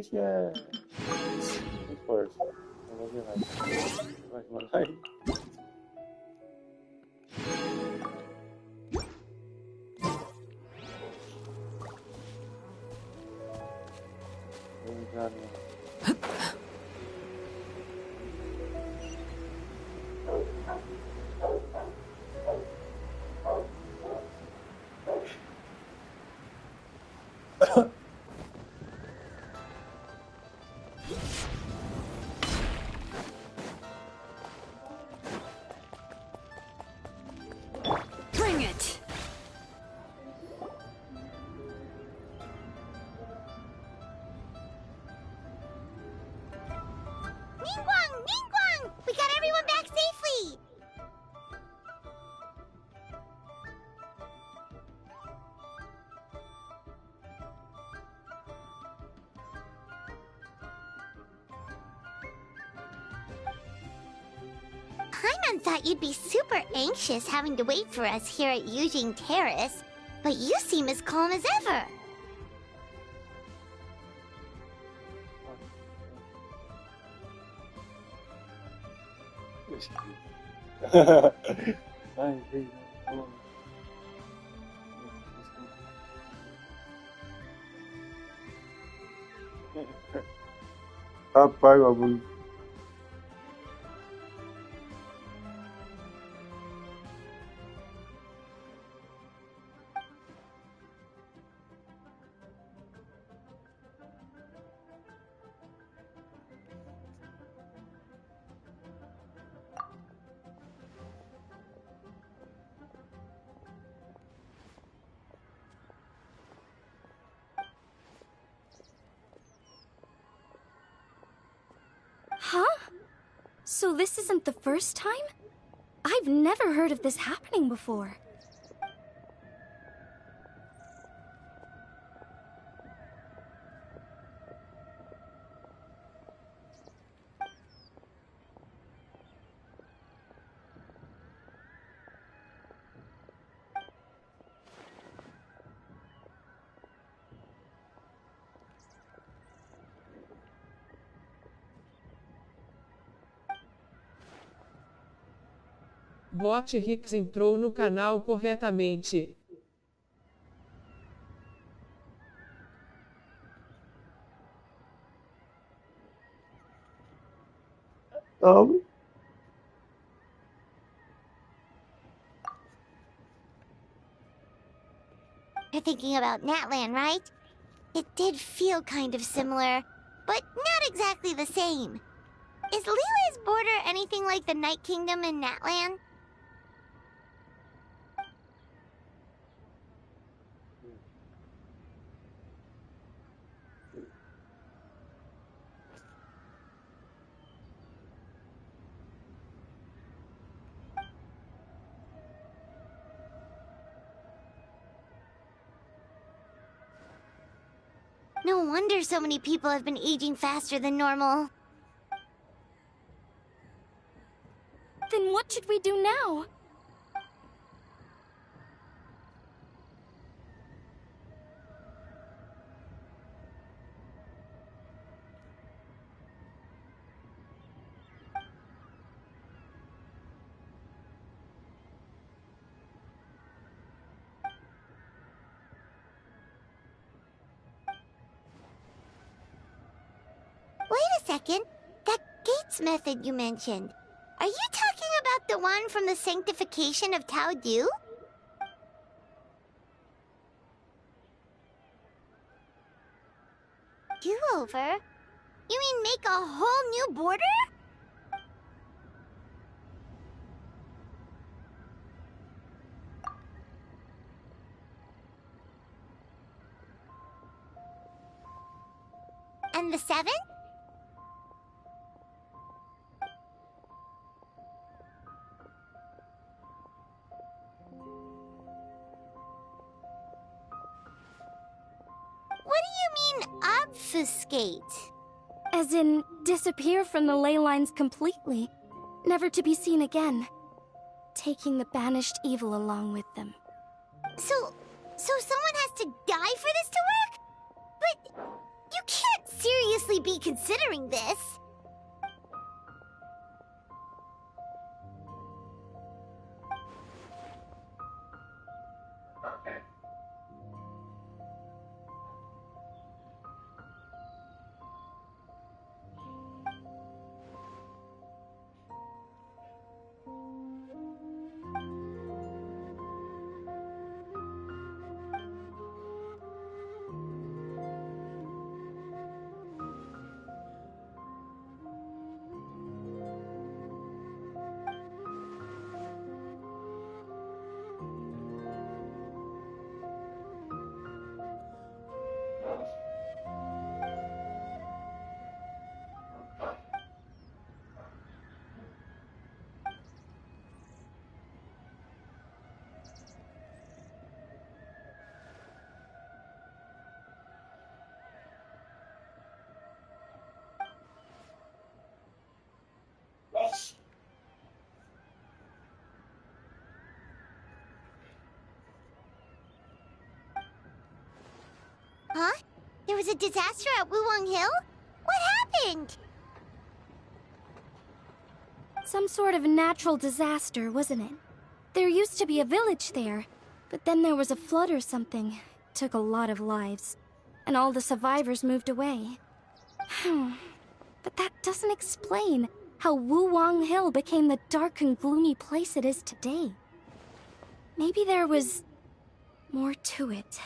delícia! Com força. Eu vou virar aqui. Vai, vai. Vou entrar no... Bring it. Ningguang! Ningguang! We got everyone back safely! Paimon thought you'd be super anxious having to wait for us here at Yujing Terrace, but you seem as calm as ever. Ai, veio. Rapaz, o bagulho. Huh? So this isn't the first time? I've never heard of this happening before. Bot Rix entrou no canal corretamente. Toma. You're thinking about Natlan, right? It did feel kind of similar, but not exactly the same. Is Lily's border anything like the Night Kingdom in Natlan? No wonder so many people have been aging faster than normal. Then what should we do now? Wait a second. That Gates method you mentioned. Are you talking about the one from the sanctification of Tao Du? Do-over? You mean make a whole new border? And the 7? What do you mean, obfuscate? As in, disappear from the ley lines completely, never to be seen again, taking the banished evil along with them. So someone has to die for this to work? But you can't seriously be considering this. Huh? There was a disaster at Wuwang Hill? What happened? Some sort of natural disaster, wasn't it? There used to be a village there, but then there was a flood or something. It took a lot of lives, and all the survivors moved away. But that doesn't explain how Wuwang Hill became the dark and gloomy place it is today. Maybe there was more to it.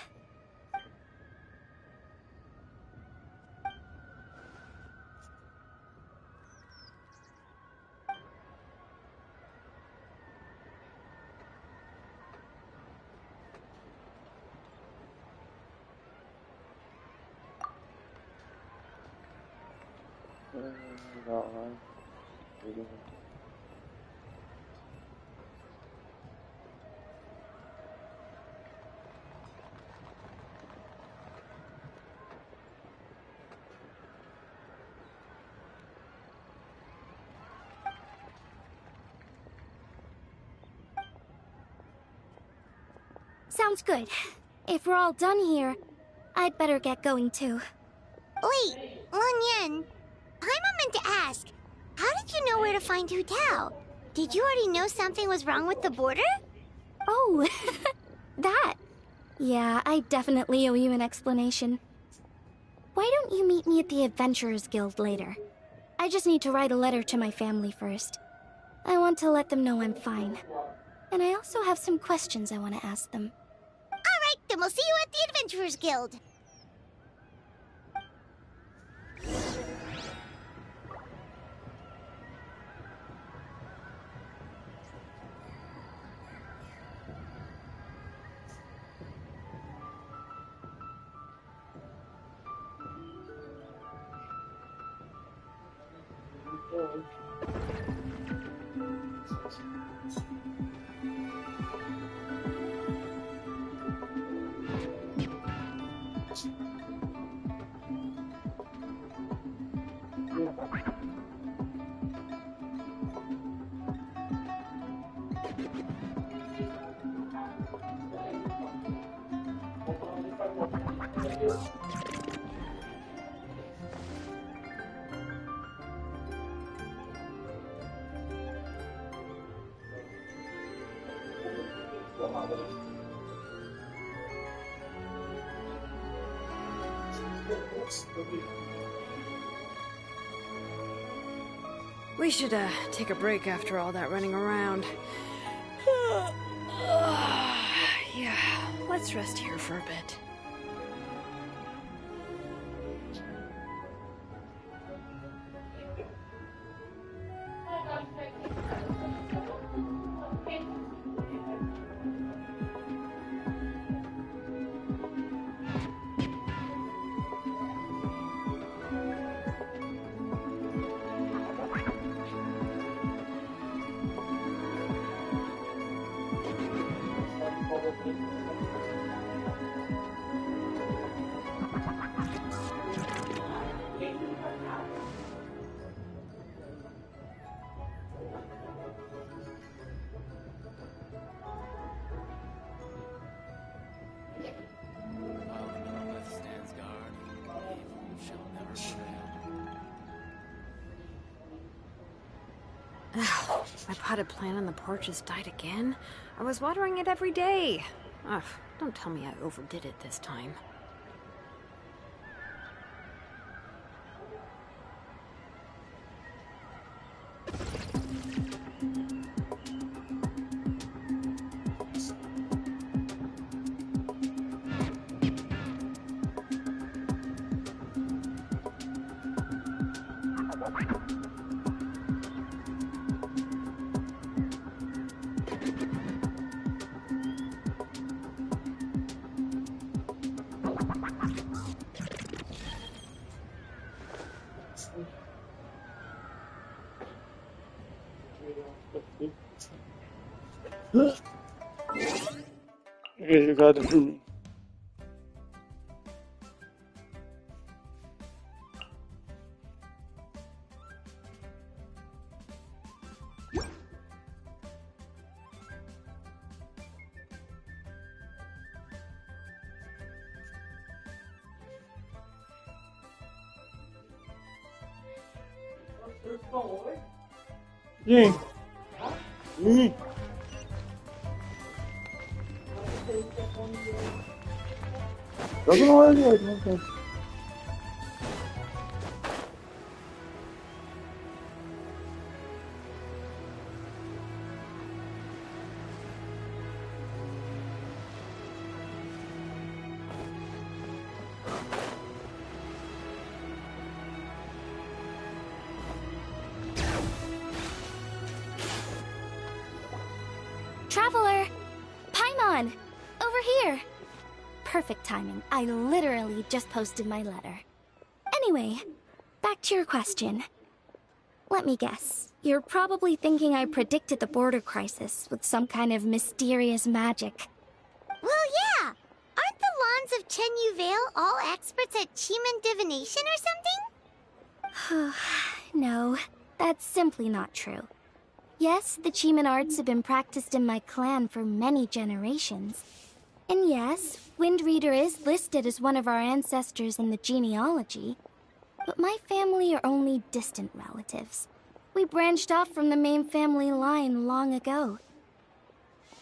No, reading. Sounds good. If we're all done here, I'd better get going too. Wait, Lun Yen. Paimon meant to ask, how did you know where to find Hu Tao? Did you already know something was wrong with the border? Oh, that. Yeah, I definitely owe you an explanation. Why don't you meet me at the Adventurers Guild later? I just need to write a letter to my family first. I want to let them know I'm fine. And I also have some questions I want to ask them. Alright, then we'll see you at the Adventurers Guild. We should, take a break after all that running around. Yeah, let's rest here for a bit. While the Minelith stands guard, evil shall never Ugh, my potted plant on the porch has died again. I was watering it every day. Ugh, don't tell me I overdid it this time. Okay, you got it. Sim. Sim. Joga no ar, não tem. Traveler! Paimon! Over here! Perfect timing. I literally just posted my letter. Anyway, back to your question. Let me guess. You're probably thinking I predicted the border crisis with some kind of mysterious magic. Well, yeah. Aren't the Lawns of Chen Yu Vale all experts at Cheeman divination or something? No, that's simply not true. Yes, the Cheeman arts have been practiced in my clan for many generations. And yes, Windreader is listed as one of our ancestors in the genealogy. But my family are only distant relatives. We branched off from the main family line long ago.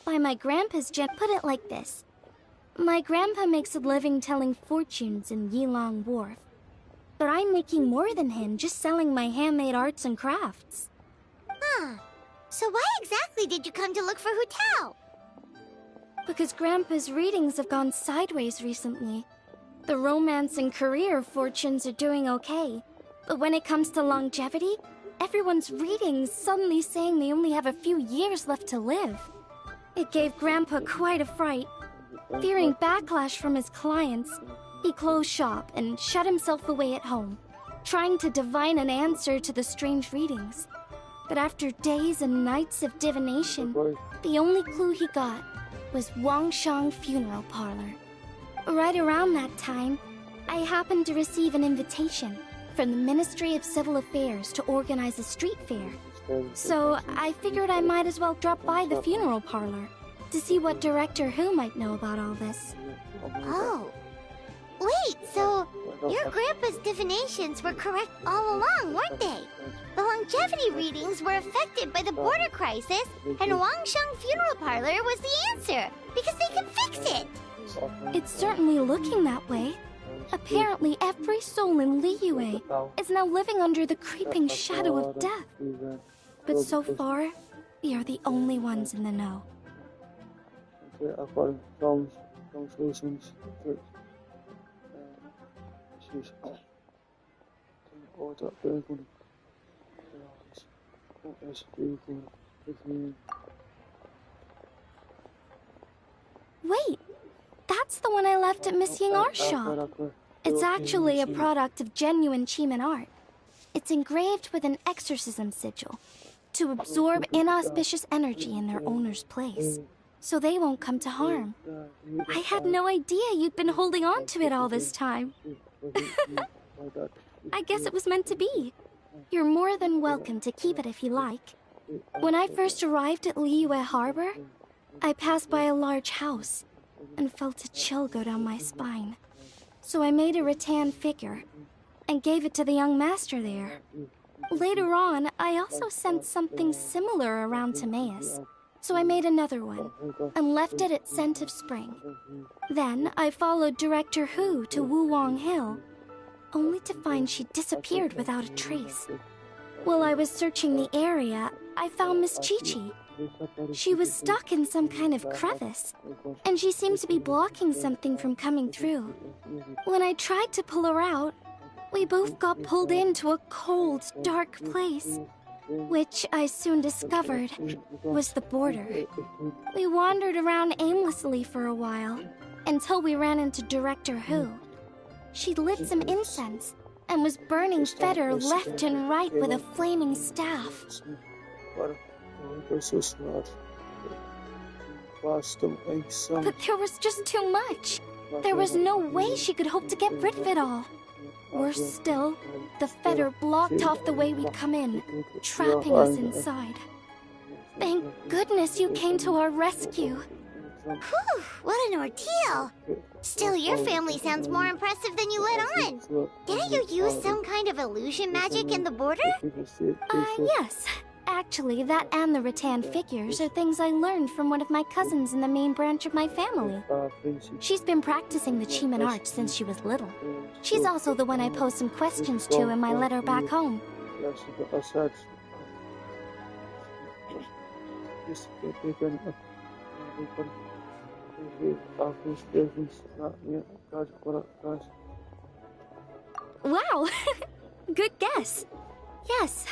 By my grandpa's put it like this. My grandpa makes a living telling fortunes in Yilong Wharf. But I'm making more than him just selling my handmade arts and crafts. Huh. So why exactly did you come to look for Hu Tao? Because Grandpa's readings have gone sideways recently. The romance and career fortunes are doing okay. But when it comes to longevity, everyone's readings suddenly saying they only have a few years left to live. It gave Grandpa quite a fright. Fearing backlash from his clients, he closed shop and shut himself away at home, trying to divine an answer to the strange readings. But after days and nights of divination, the only clue he got was Wangshang Funeral Parlor. Right around that time, I happened to receive an invitation from the Ministry of Civil Affairs to organize a street fair. So I figured I might as well drop by the funeral parlor to see what Director Hu might know about all this. Oh. Wait, so your grandpa's divinations were correct all along, weren't they? The longevity readings were affected by the border crisis, and Wangshang Funeral Parlor was the answer, because they can fix it. It's certainly looking that way. Apparently, every soul in Liyue is now living under the creeping shadow of death. But so far, we are the only ones in the know. Wait, that's the one I left at Miss Ying Art Shop. It's actually a product of genuine Cheeman art. It's engraved with an exorcism sigil to absorb inauspicious energy in their owner's place, so they won't come to harm. I had no idea you'd been holding on to it all this time. I guess it was meant to be. You're more than welcome to keep it if you like. When I first arrived at Liyue Harbor, I passed by a large house and felt a chill go down my spine. So I made a rattan figure and gave it to the young master there. Later on, I also sent something similar around Timaeus. So I made another one, and left it at Scent of Spring. Then I followed Director Hu to Wuwang Hill, only to find she disappeared without a trace. While I was searching the area, I found Miss Chi-Chi. She was stuck in some kind of crevice, and she seemed to be blocking something from coming through. When I tried to pull her out, we both got pulled into a cold, dark place, which I soon discovered was the border. We wandered around aimlessly for a while, until we ran into Director Hu. She lit some incense, and was burning Feder left and right with a flaming staff. But there was just too much. There was no way she could hope to get rid of it all. Worse still, the Feder blocked off the way we'd come in, trapping us inside. Thank goodness you came to our rescue. Whew, what an ordeal. Still, your family sounds more impressive than you let on. Didn't you use some kind of illusion magic in the border? Yes. Actually, that and the rattan figures are things I learned from one of my cousins in the main branch of my family. She's been practicing the Chiman art since she was little. She's also the one I posed some questions to in my letter back home. Wow! Good guess. Yes,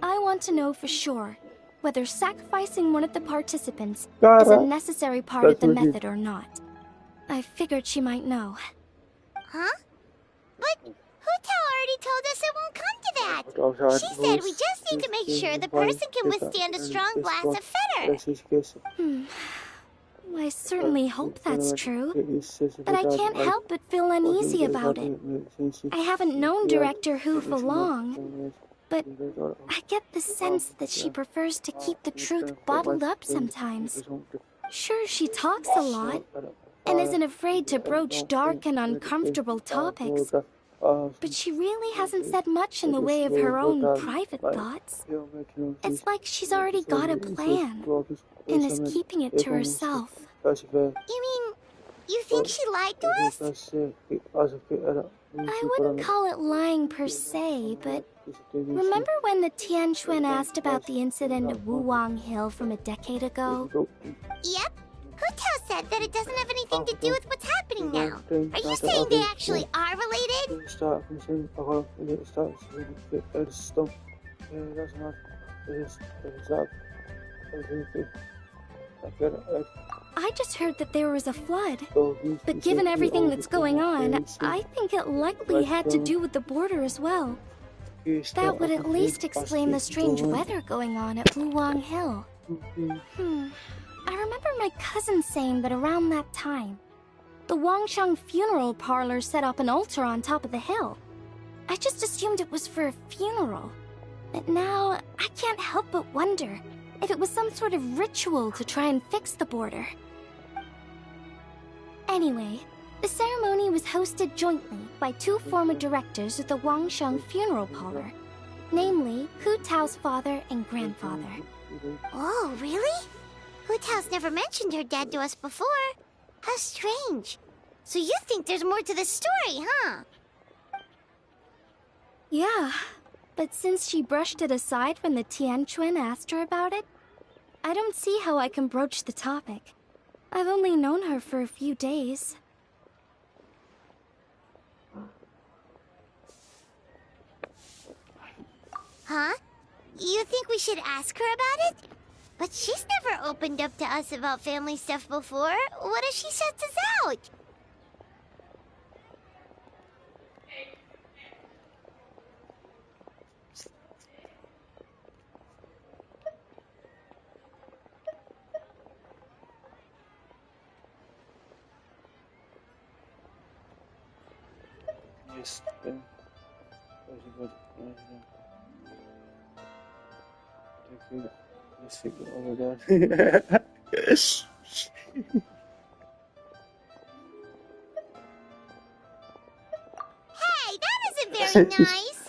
I want to know for sure whether sacrificing one of the participants is a necessary part of the method or not. I figured she might know. Huh? But Hu-Tao already told us it won't come to that. She said we just need to make sure the person can withstand a strong blast of Feder. I certainly hope that's true, but I can't help but feel uneasy about it. I haven't known Director Hu for long, but I get the sense that she prefers to keep the truth bottled up sometimes. Sure, she talks a lot, and isn't afraid to broach dark and uncomfortable topics, but she really hasn't said much in the way of her own private thoughts. It's like she's already got a plan, and is keeping it to herself. You mean, you think she lied to us? I wouldn't call it lying per se, but remember when the Tianquan asked about the incident at Wuwang Hill from a decade ago? Yep. Hu-Tao said that it doesn't have anything to do with what's happening now. Are you saying they actually are related? I just heard that there was a flood, but given everything that's going on, I think it likely had to do with the border as well. That would at least explain the strange weather going on at Wuwang Hill. I remember my cousin saying that around that time, the Wangsheng funeral parlor set up an altar on top of the hill. I just assumed it was for a funeral. But now, I can't help but wonder if it was some sort of ritual to try and fix the border. Anyway, the ceremony was hosted jointly by two former directors of the Wangsheng funeral parlor, namely Hu-Tao's father and grandfather. Oh, really? Hu-Tao's never mentioned her dad to us before. How strange. So you think there's more to the story, huh? Yeah, but since she brushed it aside when the Tianquan asked her about it, I don't see how I can broach the topic. I've only known her for a few days. Huh? You think we should ask her about it? But she's never opened up to us about family stuff before. What if she shuts us out? Hey, that isn't very nice.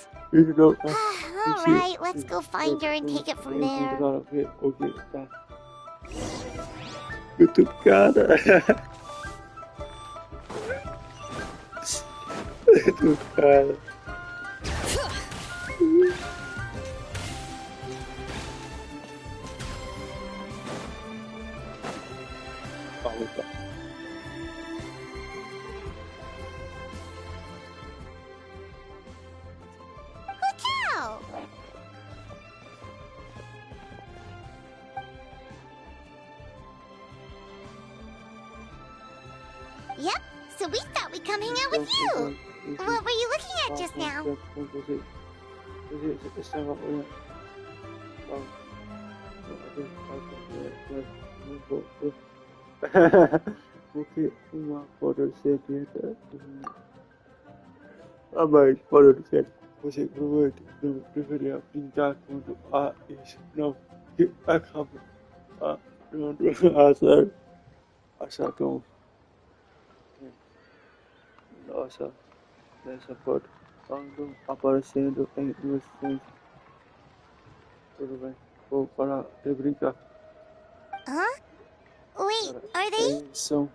Alright, let's go find her and take it from there. Ok, tá. YouTube, cara. YouTube, cara. Tá. Hotel! Yep, so we thought we'd come hang out with you. What were you looking at just now? Porque uma foto secreta. Ah, mas fora do sério, você provavelmente não deveria pintar quando há isso. Não, que acaba achar tão. Nossa, nessa foto andam aparecendo em imagens. Tudo bem, vou parar de brincar. Huh? Wait, are they? Eles são.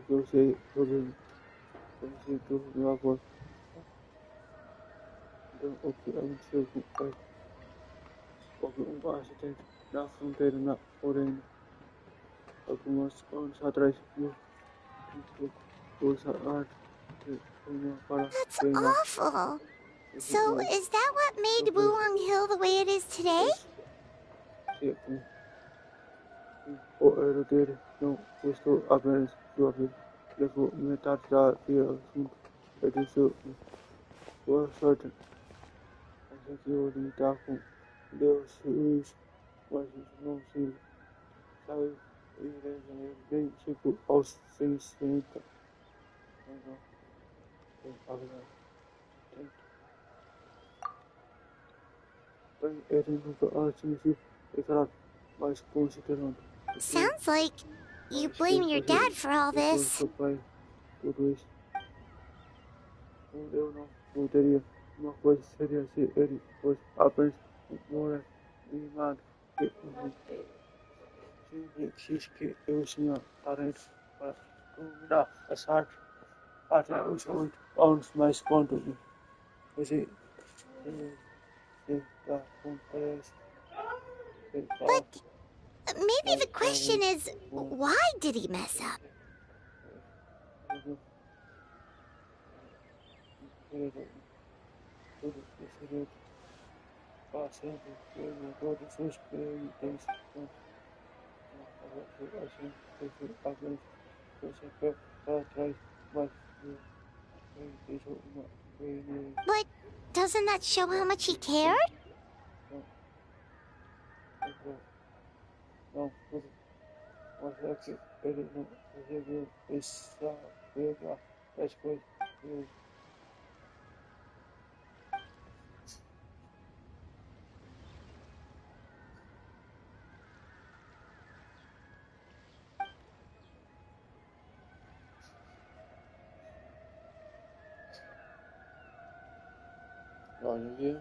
Eu sei tudo meu avô. Então, o que aconteceu com ele? Houve acidente na fronteira na Orena. Alguns anos atrás, eu usar arte de uma para That's treinar. awful. So, is that what made Wuong Hill the way it is today? O erro dele não custou apenas sua vida. Levou metade da vida junto. Ele disse, boa sorte. Essa que eu lidar com Deus e isso. Mas isso não se saiu. E ele bem chegou aos 60. Então, a verdade. Bem, ele nunca atingiu esse mas considerando. Sounds like you blame your dad for all this. Tudo isso. Eu não poderia. Uma coisa seria se ele fosse apenas morar em nada. Significa que eu tinha talento para dominar as artes até os 8 anos, mas quando você acontece, But maybe the question is, why did he mess up? tudo diferente, passando por todos os perigos, assim, apenas você quer para trás, mas deixa uma coisa, But doesn't that show how much he cared? não, tudo, mas é que ele não resolveu essa pegar as coisas, olha aqui.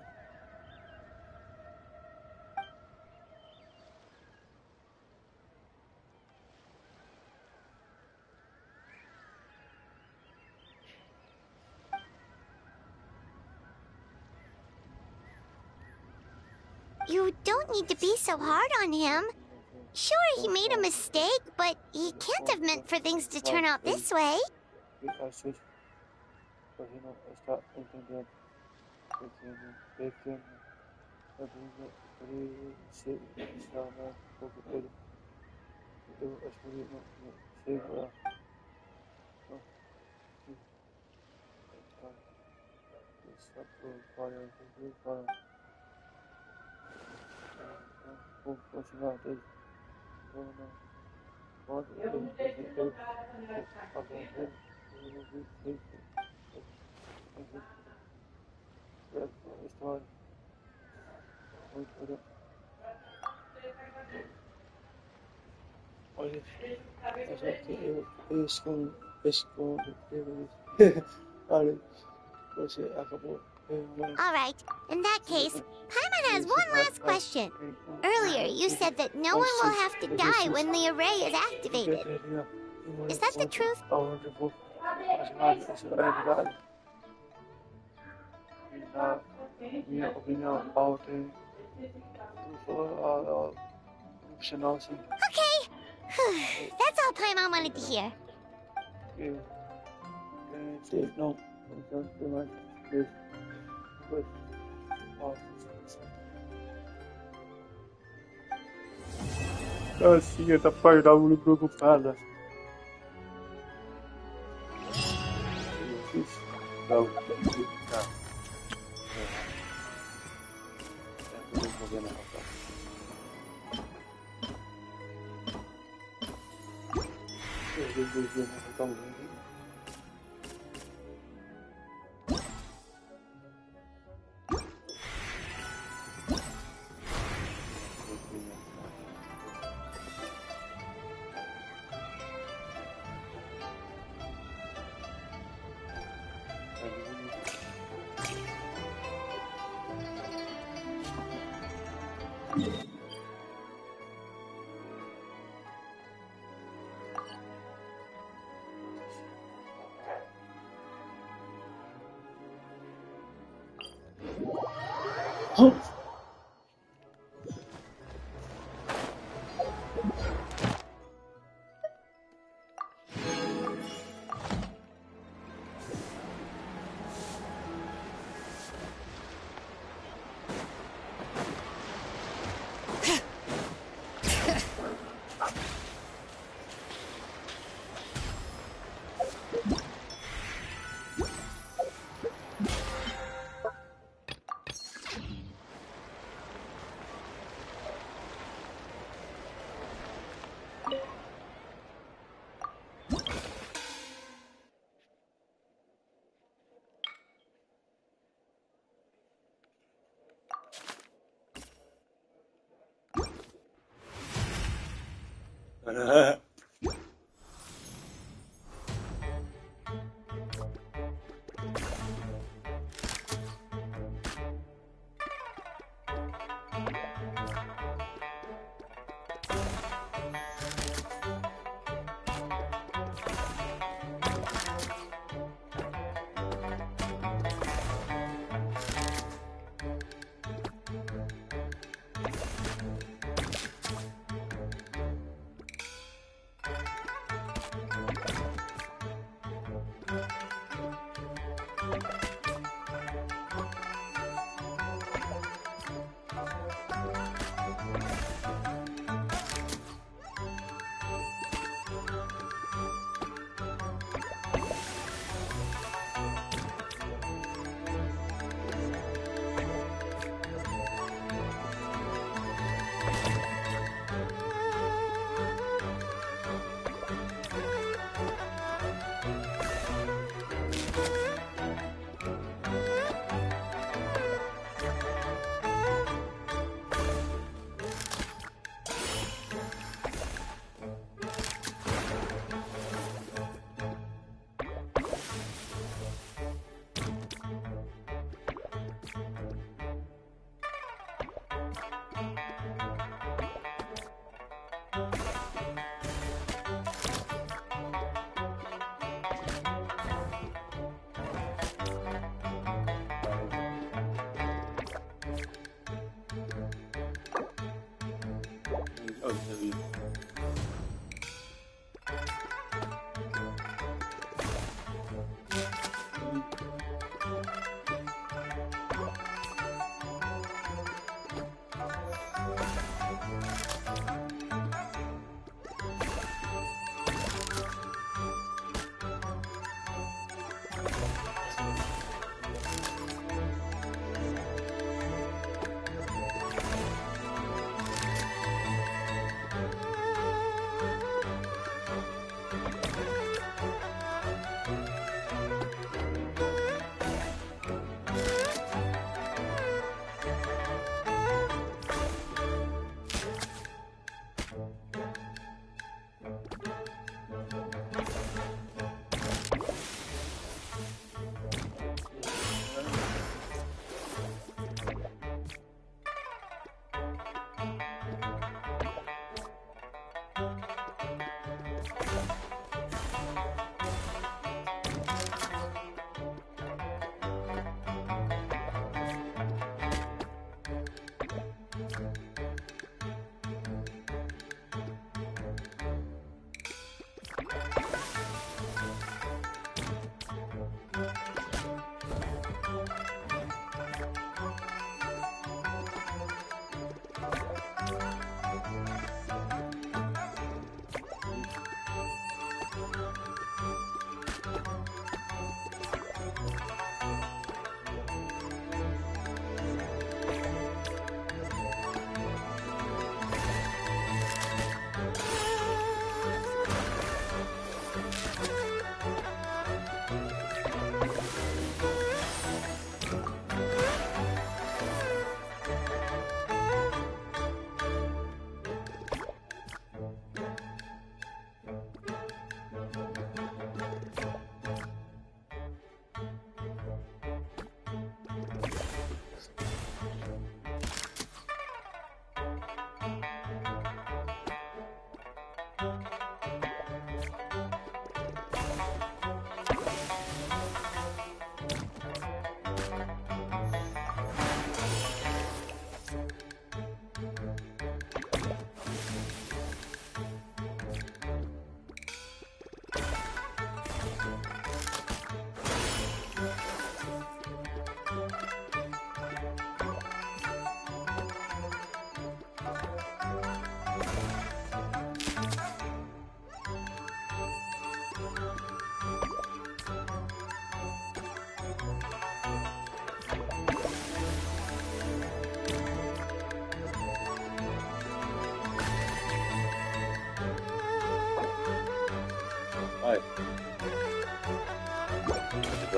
You don't need to be so hard on him. Sure, he made a mistake, but he can't have meant for things to turn out this way. Você não está entendendo. Pequeno, se chama pouco ele. Eu escolhi não segurar. Não, está para vou continuar desde não pode eu agora eu não vi a história muito Olha, esconde. Olha, você acabou. All right. In that case, Paimon has one last question. Earlier, you said that no one will have to die when the array is activated. Is that the truth? Na minha opinião, tem profissional assim. Okay. That's all Paimon wanted to hear. Não, tem mais. Depois. Assim, tá pardal, muito preocupada. Não,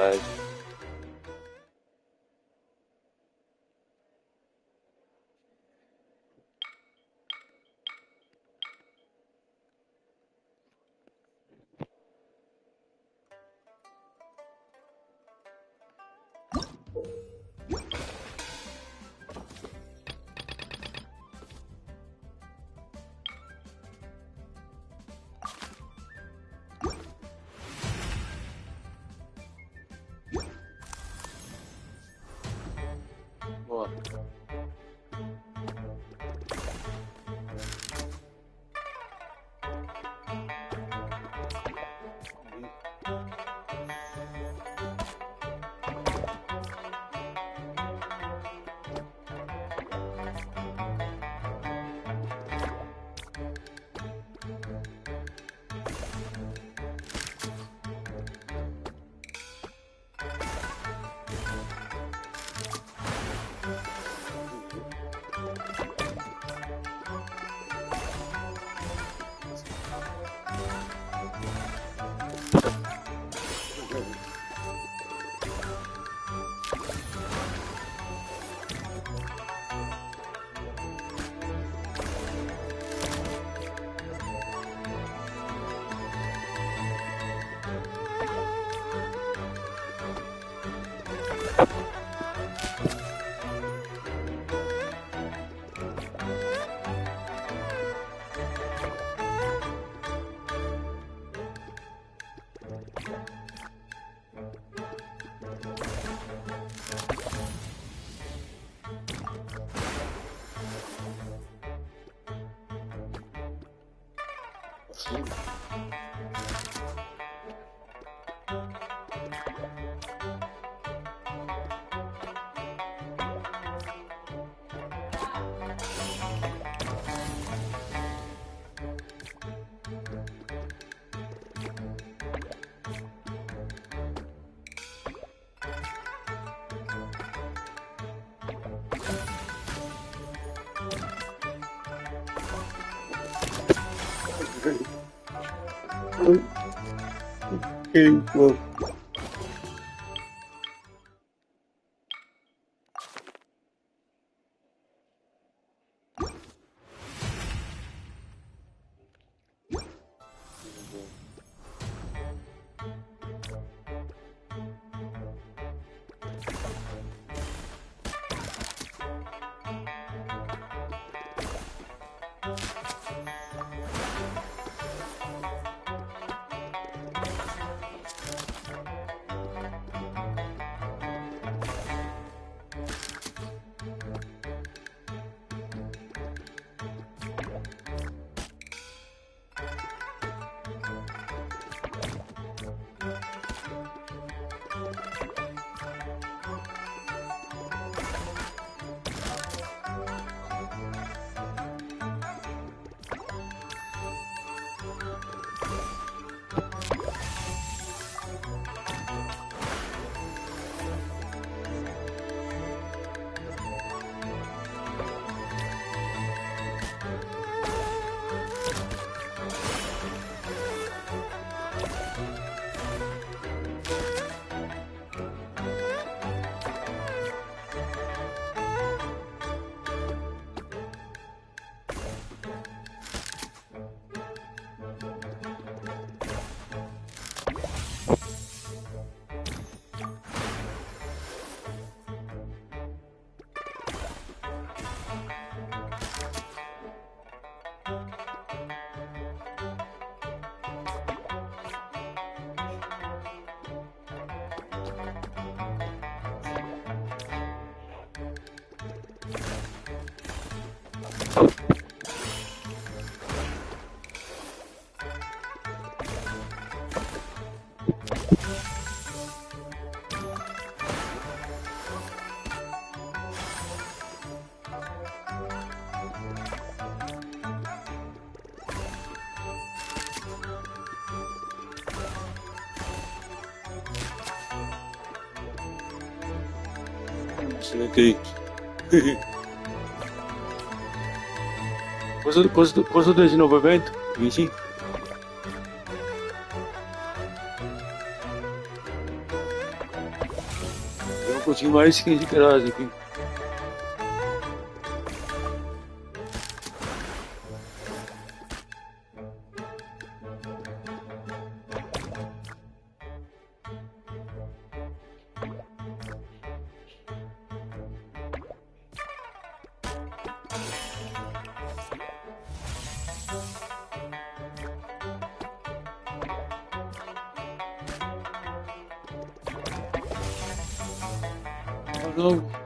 verdade. Boa. Well. Ok. Quanto de desenvolvimento? 25? pouquinho mais 15 graus aqui. Não.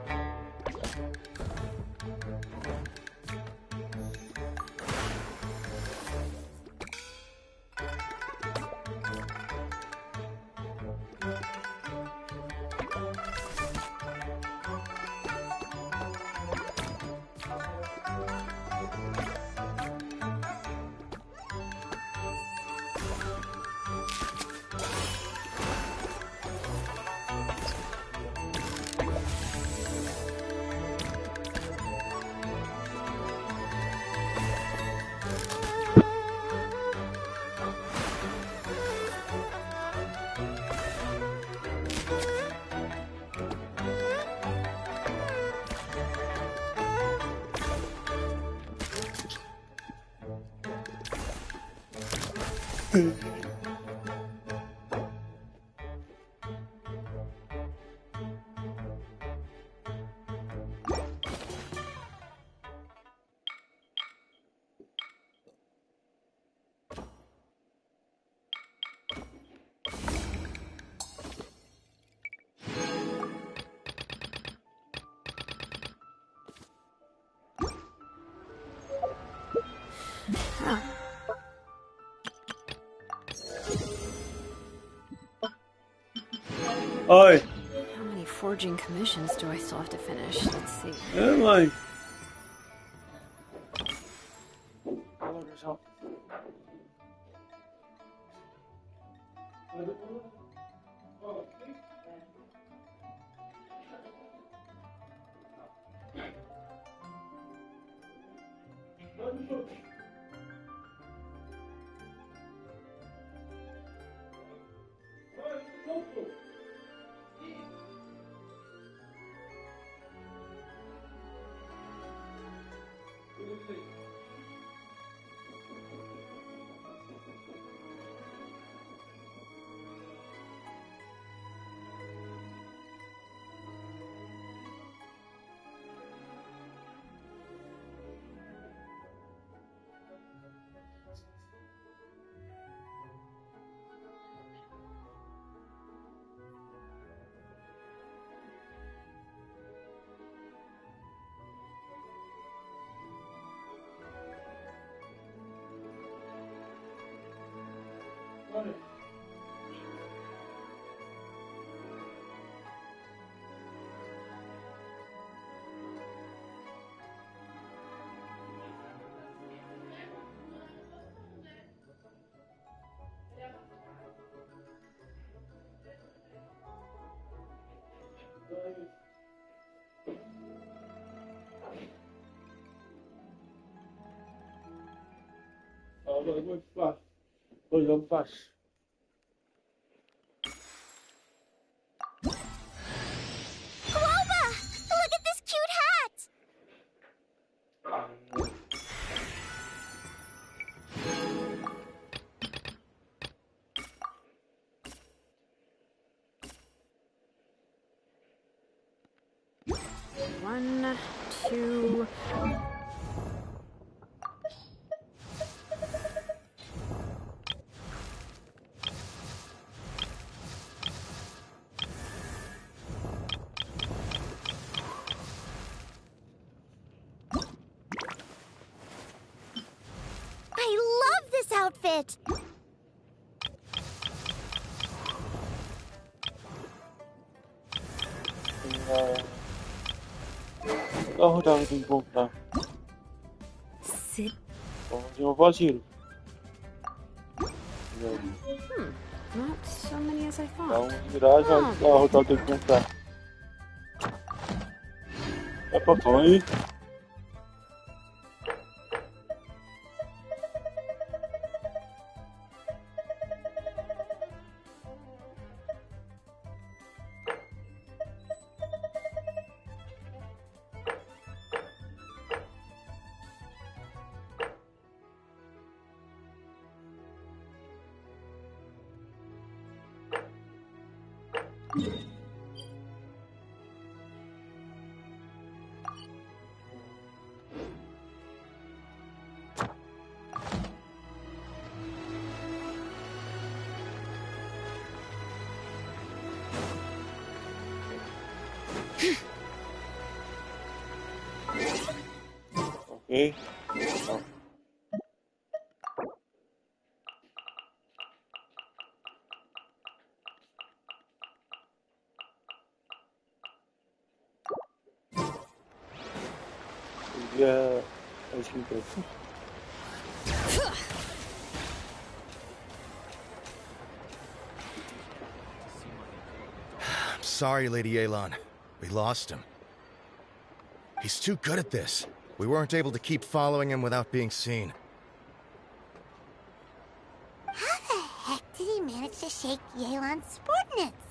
Oi. How many forging commissions do I still have to finish? Let's see. É, mãe. Olha só. Agora eu faço. Pois eu faço. Clover! Look at this cute hat! One, two. I love this outfit! Carro tava tem que comprar. Sit. Vamos um vazio. Not so many as I Dá thought. virar já o carro tá tem que comprar. É papai aí. Oke. Oh. Dia harus gitu. I'm sorry, Lady Yelan. We lost him. He's too good at this. We weren't able to keep following him without being seen. How the heck did he manage to shake Yelan's subordinates?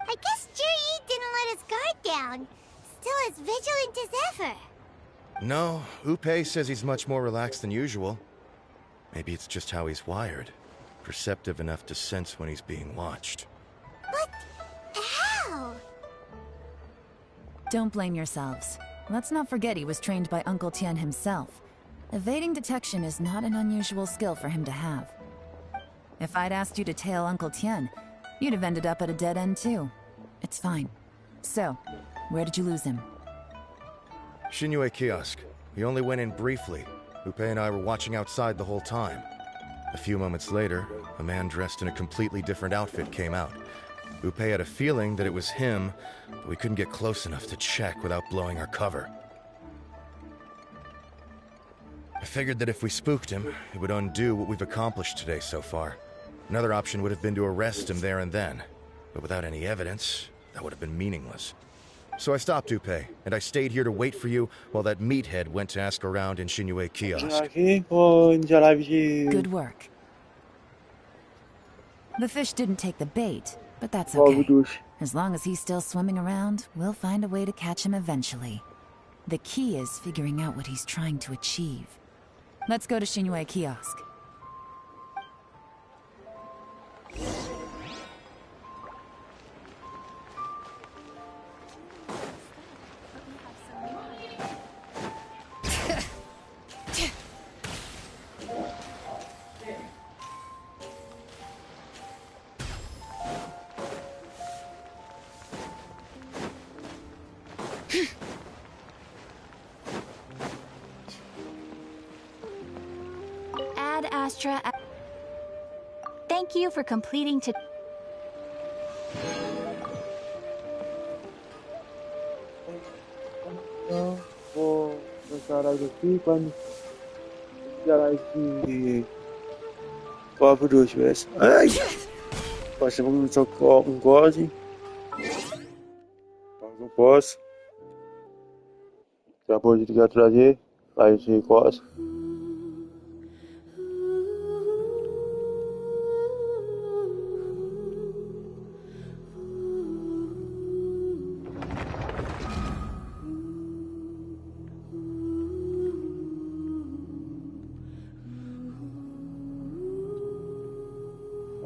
I guess Jiri didn't let his guard down. Still as vigilant as ever. No, Upe says he's much more relaxed than usual. Maybe it's just how he's wired. Perceptive enough to sense when he's being watched. But how? Don't blame yourselves. Let's not forget he was trained by Uncle Tian himself. Evading detection is not an unusual skill for him to have. If I'd asked you to tail Uncle Tian, you'd have ended up at a dead end too. It's fine. So, where did you lose him? Shinue Kiosk. We only went in briefly. Upe and I were watching outside the whole time. A few moments later, a man dressed in a completely different outfit came out. Upe had a feeling that it was him, but we couldn't get close enough to check without blowing our cover. I figured that if we spooked him, it would undo what we've accomplished today so far. Another option would have been to arrest him there and then, but without any evidence, that would have been meaningless. So I stopped Upe, and I stayed here to wait for you while that meathead went to ask around in Shinue Kiosk. Good work. The fish didn't take the bait, but that's okay. As long as he's still swimming around, we'll find a way to catch him eventually. The key is figuring out what he's trying to achieve. Let's go to Shinue Kiosk. Ad Astra. Thank you for completing to. Vou preparar aqui quando já aqui quatro duas vezes. Ai! Passa um gole. Pago posso. Já pode ligar trazer. Aí se quase.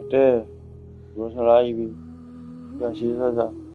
Até vou falar aí, já se já.